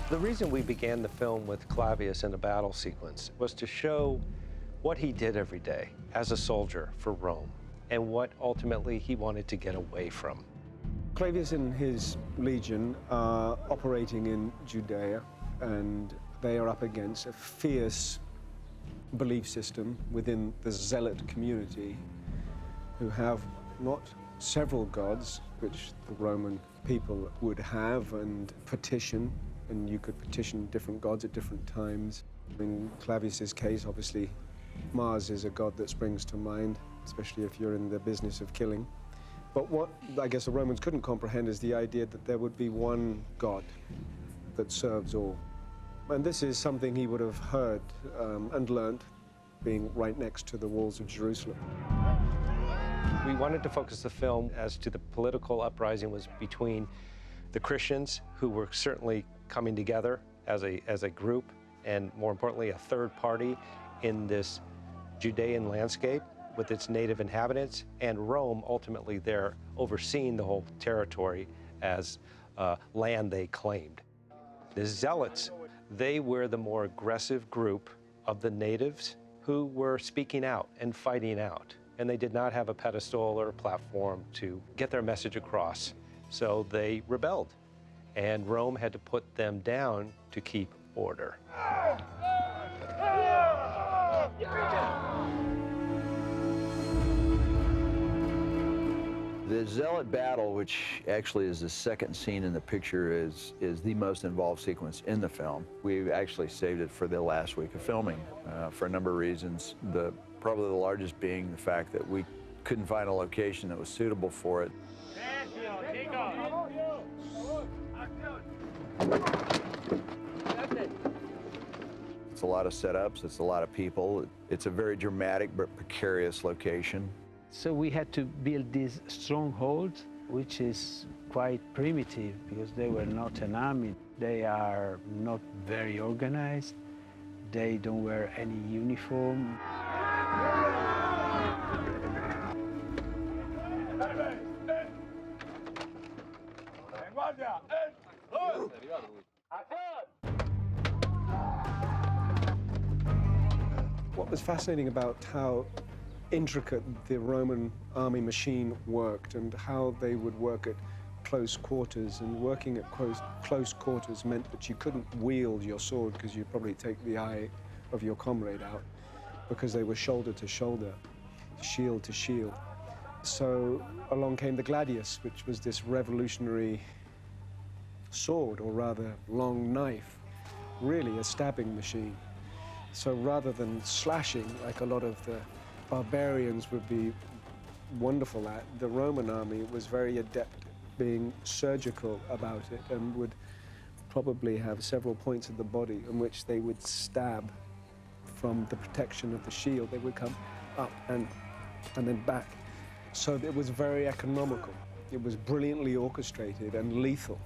The reason we began the film with Clavius in a battle sequence was to show what he did every day as a soldier for Rome and what ultimately he wanted to get away from. Clavius and his legion are operating in Judea, and they are up against a fierce belief system within the zealot community who have not several gods, which the Roman people would have and petition, and you could petition different gods at different times. In Clavius's case, obviously, Mars is a god that springs to mind, especially if you're in the business of killing. But what I guess the Romans couldn't comprehend is the idea that there would be one god that serves all. And this is something he would have heard and learned being right next to the walls of Jerusalem. We wanted to focus the film as to the political uprising was between the Christians, who were certainly coming together as a group, and more importantly, a third party in this Judean landscape with its native inhabitants, and Rome ultimately there overseeing the whole territory as land they claimed. The Zealots, they were the more aggressive group of the natives who were speaking out and fighting out, and they did not have a pedestal or a platform to get their message across, so they rebelled, and Rome had to put them down to keep order. The Zealot battle, which actually is the second scene in the picture, is the most involved sequence in the film. We actually saved it for the last week of filming for a number of reasons. Probably the largest being the fact that we couldn't find a location that was suitable for it. It's a lot of setups, it's a lot of people. It's a very dramatic but precarious location. So we had to build this stronghold, which is quite primitive because they were not an army. They are not very organized. They don't wear any uniform. What was fascinating about how intricate the Roman army machine worked and how they would work at close quarters, and working at close quarters meant that you couldn't wield your sword because you'd probably take the eye of your comrade out, because they were shoulder to shoulder, shield to shield. So along came the gladius, which was this revolutionary sword, or rather long knife, really a stabbing machine. So rather than slashing like a lot of the barbarians would be wonderful at, the Roman army was very adept at being surgical about it, and would probably have several points of the body in which they would stab from the protection of the shield. They would come up and then back. So it was very economical. It was brilliantly orchestrated and lethal.